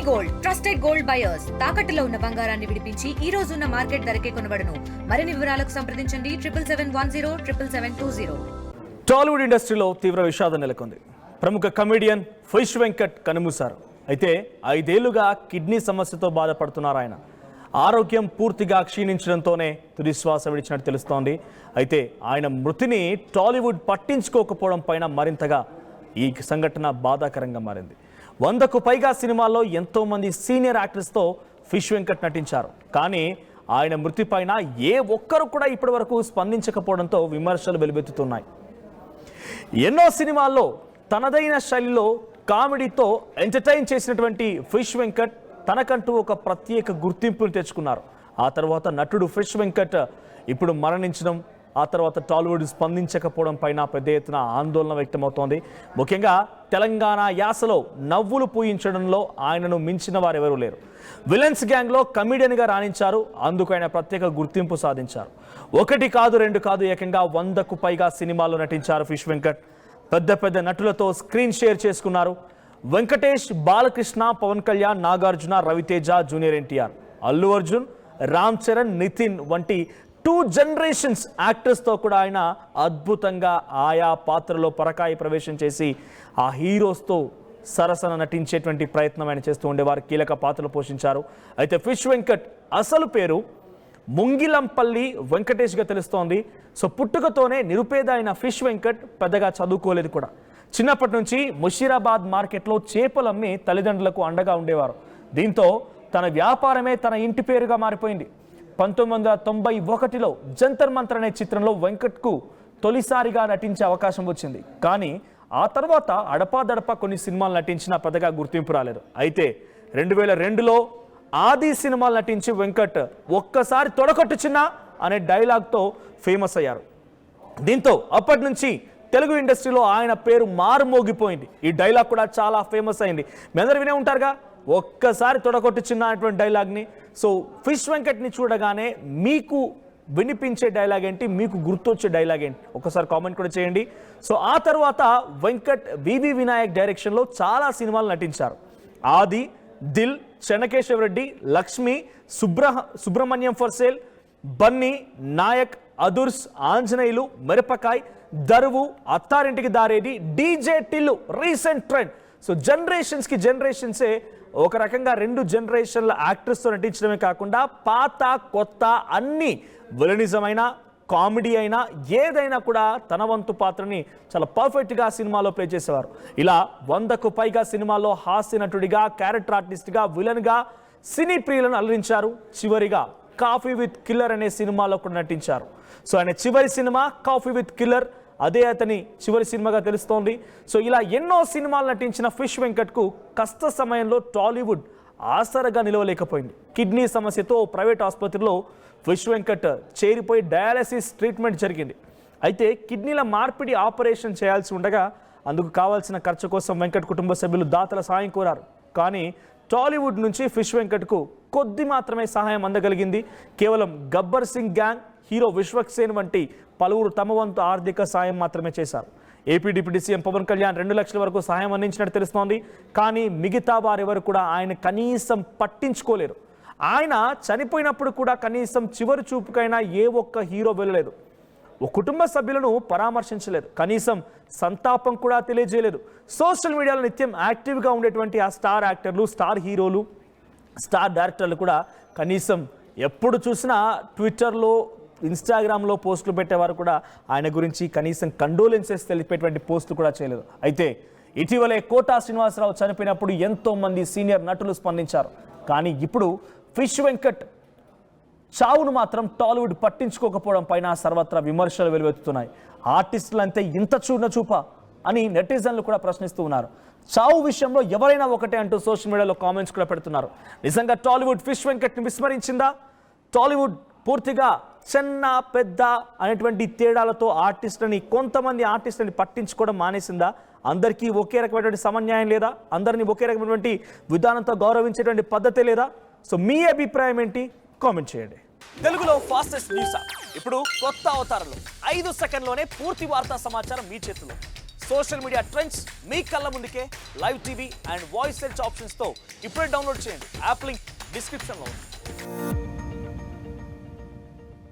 Gold trusted gold buyers తాకట్టులో ఉన్న బంగారాన్ని విడిపించి ఈ రోజు ఉన్న మార్కెట్ ధరకే కొనబడును. మరిన్ని వివరాలకు సంప్రదించండి 77107720. టాలీవుడ్ ఇండస్ట్రీలో తీవ్ర విషాదం నెలకొంది. ప్రముఖ కమెడియన్ ఫిష్ వెంకట్ కనుమూశారు. అయితే 5 ఏళ్లుగా కిడ్నీ సమస్యతో బాధపడుతున్నారు ఆయన. ఆరోగ్యం పూర్తిగా క్షీణించడంతోనే తుది శ్వాస విడిచినట్టు తెలుస్తోంది. అయితే ఆయన మృతిని టాలీవుడ్ పట్టించుకోకపోవడం పైన మరింతగా ఈ సంఘటన బాధాకరంగా మారింది. 100కు పైగా సినిమాల్లో ఎంతో మంది సీనియర్ యాక్టర్స్తో ఫిష్ వెంకట్ నటించారు. కానీ ఆయన మృతి పైన ఏ ఒక్కరు కూడా ఇప్పటి వరకు స్పందించకపోవడంతో విమర్శలు వెలువెత్తుతున్నాయి. ఎన్నో సినిమాల్లో తనదైన శైలిలో కామెడీతో ఎంటర్టైన్ చేసినటువంటి ఫిష్ వెంకట్ తనకంటూ ఒక ప్రత్యేక గుర్తింపును తెచ్చుకున్నారు. ఆ తర్వాత నటుడు ఫిష్ వెంకట్ ఇప్పుడు మరణించడం, ఆ తర్వాత టాలీవుడ్ స్పందించకపోవడం పైన పెద్ద ఎత్తున ఆందోళన వ్యక్తమవుతోంది. ముఖ్యంగా తెలంగాణ యాసలో నవ్వులు పూయించడంలో ఆయనను మించిన వారెవరూ లేరు. విలన్స్ గ్యాంగ్లో కమెడియన్గా రాణించారు. అందుకు ఆయన ప్రత్యేక గుర్తింపు సాధించారు. 1 కాదు 2 కాదు ఏకంగా 100కు పైగా సినిమాల్లో నటించారు ఫిష్ వెంకట్. పెద్ద పెద్ద నటులతో స్క్రీన్ షేర్ చేసుకున్నారు. వెంకటేష్, బాలకృష్ణ, పవన్ కళ్యాణ్, నాగార్జున, రవితేజ, జూనియర్ ఎన్టీఆర్, అల్లు అర్జున్, రామ్ చరణ్, నితిన్ వంటి 2 జనరేషన్స్ యాక్టర్స్తో కూడా ఆయన అద్భుతంగా ఆయా పాత్రలో పరకాయ ప్రవేశం చేసి ఆ హీరోస్తో సరసన నటించేటువంటి ప్రయత్నం ఆయన చేస్తూ ఉండేవారు. కీలక పాత్రలు పోషించారు. అయితే ఫిష్ వెంకట్ అసలు పేరు ముంగిలంపల్లి వెంకటేష్గా తెలుస్తోంది. సో పుట్టుకతోనే నిరుపేద అయిన ఫిష్ వెంకట్ పెద్దగా చదువుకోలేదు కూడా. చిన్నప్పటి నుంచి ముషీరాబాద్ మార్కెట్లో చేపలమ్మి తల్లిదండ్రులకు అండగా ఉండేవారు. దీంతో తన వ్యాపారమే తన ఇంటి పేరుగా మారిపోయింది. 1991లో జంతర్ మంతర్ అనే చిత్రంలో వెంకట్కు తొలిసారిగా నటించే అవకాశం వచ్చింది. కానీ ఆ తర్వాత అడపాదడపా కొన్ని సినిమాలు నటించినా పెద్దగా గుర్తింపు రాలేదు. అయితే 2002లో ఆది సినిమాలు నటించి వెంకట్ ఒక్కసారి తొడకొట్టు చిన్న అనే డైలాగ్తో ఫేమస్ అయ్యారు. దీంతో అప్పటి నుంచి తెలుగు ఇండస్ట్రీలో ఆయన పేరు మారుమోగిపోయింది. ఈ డైలాగ్ కూడా చాలా ఫేమస్ అయింది. మీ అందరూ వినే ఉంటారుగా, ఒక్కసారి తొడకొట్టు చిన్న అనేటువంటి డైలాగ్ని. సో ఫిష్ వెంకట్ని చూడగానే మీకు వినిపించే డైలాగ్ ఏంటి, మీకు గుర్తొచ్చే డైలాగ్ ఏంటి ఒకసారి కామెంట్ కూడా చేయండి. సో ఆ తర్వాత వెంకట్ వివి వినాయక్ డైరెక్షన్లో చాలా సినిమాలు నటించారు. Aadi, Dil, Chennakesava Reddy, Lakshmi, Subrahmanyam for sale, Bunny, Nayak, Adhurs, Anjaneyulu, Mirapakay, Daruvu, Attarintiki Daredi, DJ Tillu recent trend. So జనరేషన్సే ఒక రకంగా 2 జనరేషన్ల యాక్టర్స్తో నటించడమే కాకుండా పాత కొత్త అన్ని విలనిజం అయినా కామెడీ అయినా ఏదైనా కూడా తన వంతు పాత్రని చాలా పర్ఫెక్ట్గా సినిమాలో ప్లే చేసేవారు. ఇలా 100కు పైగా సినిమాల్లో హాస్య నటుడిగా, క్యారెక్టర్ ఆర్టిస్ట్గా, విలన్గా సినీ ప్రియులను అలరించారు. చివరిగా కాఫీ విత్ కిల్లర్ అనే సినిమాలో కూడా నటించారు. సో ఆయన చివరి సినిమా కాఫీ విత్ కిల్లర్, అదే అతని చివరి సినిమాగా తెలుస్తోంది. సో ఇలా ఎన్నో సినిమాలు నటించిన ఫిష్ వెంకట్కు కష్ట సమయంలో టాలీవుడ్ ఆసరగా నిలవలేకపోయింది. కిడ్నీ సమస్యతో ప్రైవేట్ ఆసుపత్రిలో ఫిష్ వెంకట్ చేరిపోయి డయాలసిస్ ట్రీట్మెంట్ జరిగింది. అయితే కిడ్నీల మార్పిడి ఆపరేషన్ చేయాల్సి ఉండగా అందుకు కావాల్సిన ఖర్చు కోసం వెంకట్ కుటుంబ సభ్యులు దాతల సాయం కోరారు. కానీ టాలీవుడ్ నుంచి ఫిష్ వెంకట్కు కొద్ది మాత్రమే సహాయం అందగలిగింది. కేవలం గబ్బర్ సింగ్ గ్యాంగ్, హీరో విశ్వక్సేన్ వంటి పలువురు తమ వంతు ఆర్థిక సాయం మాత్రమే చేశారు. AP deputy CM Pawan Kalyan 2 లక్షల వరకు సహాయం అందించినట్టు తెలుస్తోంది. కానీ మిగతా వారెవరు కూడా ఆయన కనీసం పట్టించుకోలేరు. ఆయన చనిపోయినప్పుడు కూడా కనీసం చివరి చూపుకైనా ఏ ఒక్క హీరో వెళ్ళలేదు. ఓ కుటుంబ సభ్యులను పరామర్శించలేదు. కనీసం సంతాపం కూడా తెలియజేయలేదు. సోషల్ మీడియాలో నిత్యం యాక్టివ్గా ఉండేటువంటి ఆ స్టార్ యాక్టర్లు, స్టార్ హీరోలు, స్టార్ డైరెక్టర్లు కూడా కనీసం ఎప్పుడు చూసినా ట్విట్టర్లో, ఇన్స్టాగ్రామ్లో పోస్టులు పెట్టేవారు కూడా ఆయన గురించి కనీసం కండోలెన్సెస్ తెలిపేటువంటి పోస్టులు కూడా చేయలేదు. అయితే ఇటీవలే కోటా శ్రీనివాసరావు చనిపోయినప్పుడు ఎంతో మంది సీనియర్ నటులు స్పందించారు. కానీ ఇప్పుడు ఫిష్ వెంకట్ చావును మాత్రం టాలీవుడ్ పట్టించుకోకపోవడం పైన సర్వత్రా విమర్శలు వెలువెత్తుతున్నాయి. ఆర్టిస్టులంతే ఇంత చూర్ణ చూప అని నెటిజన్లు కూడా ప్రశ్నిస్తూ ఉన్నారు. చావు విషయంలో ఎవరైనా ఒకటే అంటూ సోషల్ మీడియాలో కామెంట్స్ కూడా పెడుతున్నారు. నిజంగా టాలీవుడ్ ఫిష్ వెంకట్ని విస్మరించిందా? టాలీవుడ్ పూర్తిగా చిన్న పెద్ద అనేటువంటి తేడాలతో కొంతమంది ఆర్టిస్టులని పట్టించుకోవడం మానేసిందా? అందరికీ ఒకే రకమైనటువంటి సమన్యాయం లేదా? అందరినీ ఒకే రకమైనటువంటి విధానంతో గౌరవించేటువంటి పద్ధతి లేదా? సో మీ అభిప్రాయం ఏంటి? కామెంట్ చేయండి. తెలుగులో ఫాస్టెస్ట్ న్యూస్ ఇప్పుడు కొత్త అవతారంలో 5 సెకండ్లోనే పూర్తి వార్తా సమాచారం మీ చేతిలో. సోషల్ మీడియా ట్రెండ్స్ మీ కళ్ళ ముందుకే live TV and voice search ఆప్షన్స్తో ఇప్పుడే డౌన్లోడ్ చేయండి. యాప్ లింక్ డిస్క్రిప్షన్లో ఉంది.